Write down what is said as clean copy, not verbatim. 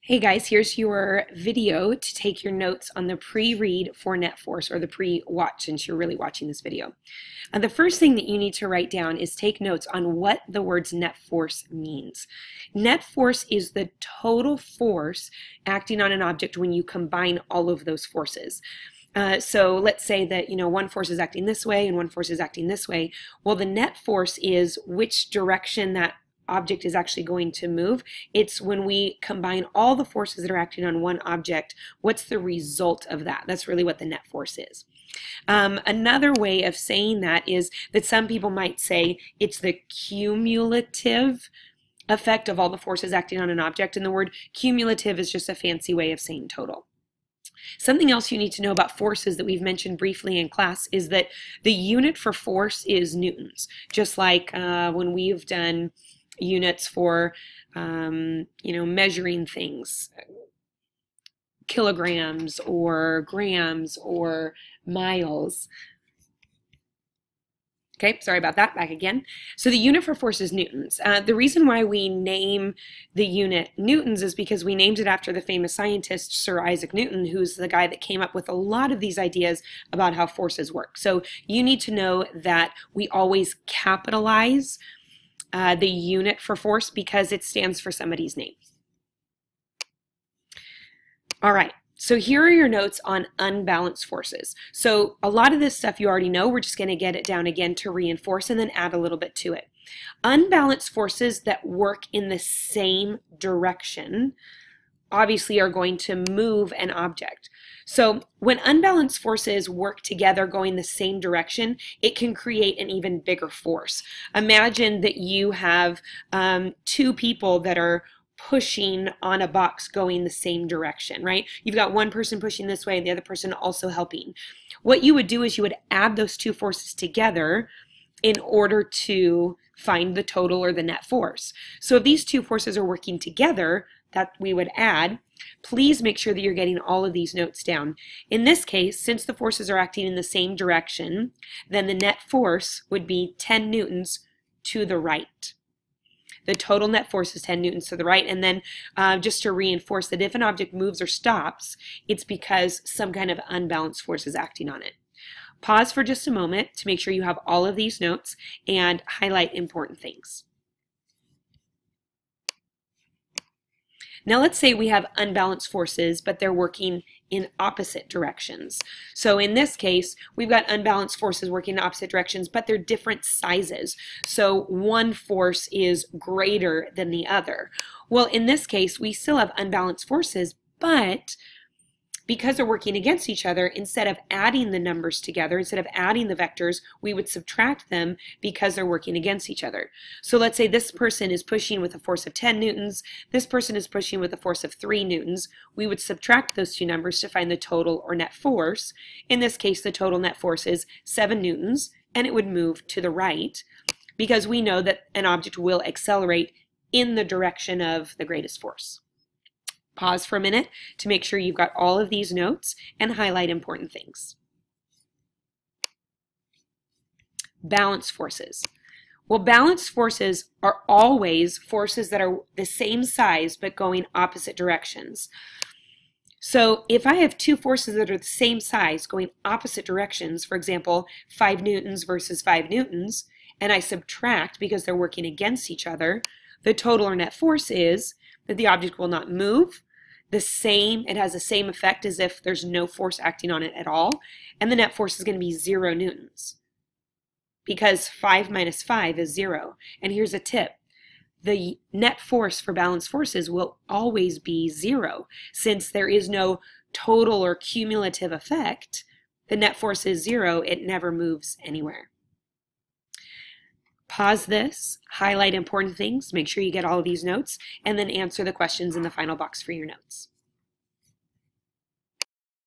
Hey guys, here's your video to take your notes on the pre-read for net force, or the pre-watch since you're really watching this video. The first thing that you need to write down is take notes on what the words net force means. Net force is the total force acting on an object when you combine all of those forces. So let's say that one force is acting this way and one force is acting this way. Well, the net force is which direction that object is actually going to move. It's when we combine all the forces that are acting on one object, what's the result of that? That's really what the net force is. Another way of saying that is that some people might say it's the cumulative effect of all the forces acting on an object, and the word cumulative is just a fancy way of saying total. Something else you need to know about forces that we've mentioned briefly in class is that the unit for force is newtons, just like when we've done units for measuring things, kilograms or grams or miles. Okay, sorry about that, back again. So the unit for force is newtons. The reason why we name the unit newtons is because we named it after the famous scientist Sir Isaac Newton, who's the guy that came up with a lot of these ideas about how forces work. So you need to know that we always capitalize the unit for force because it stands for somebody's name. All right, so here are your notes on unbalanced forces. So a lot of this stuff you already know. We're just going to get it down again to reinforce and then add a little bit to it. Unbalanced forces that work in the same direction obviously are going to move an object. So when unbalanced forces work together going the same direction, it can create an even bigger force. Imagine that you have two people that are pushing on a box going the same direction, right? You've got one person pushing this way and the other person also helping. What you would do is you would add those two forces together in order to find the total or the net force. So if these two forces are working together, that we would add, please make sure that you're getting all of these notes down. In this case, since the forces are acting in the same direction, then the net force would be 10 newtons to the right. The total net force is 10 newtons to the right. And then just to reinforce that if an object moves or stops, it's because some kind of unbalanced force is acting on it. Pause for just a moment to make sure you have all of these notes and highlight important things. Now let's say we have unbalanced forces, but they're working in opposite directions. So in this case, we've got unbalanced forces working in opposite directions, but they're different sizes. So one force is greater than the other. Well, in this case, we still have unbalanced forces, but because they're working against each other, instead of adding the numbers together, instead of adding the vectors, we would subtract them because they're working against each other. So let's say this person is pushing with a force of 10 newtons, this person is pushing with a force of 3 newtons. We would subtract those two numbers to find the total or net force. In this case, the total net force is 7 newtons, and it would move to the right because we know that an object will accelerate in the direction of the greatest force. Pause for a minute to make sure you've got all of these notes and highlight important things. Balanced forces. Well, balanced forces are always forces that are the same size but going opposite directions. So if I have two forces that are the same size going opposite directions, for example, 5 newtons versus 5 newtons, and I subtract because they're working against each other, the total or net force is that the object will not move. It has the same effect as if there's no force acting on it at all, and the net force is going to be 0 newtons because 5 minus 5 is 0. And here's a tip. The net force for balanced forces will always be 0. Since there is no total or cumulative effect, the net force is 0. It never moves anywhere. Pause this, highlight important things, make sure you get all of these notes, and then answer the questions in the final box for your notes.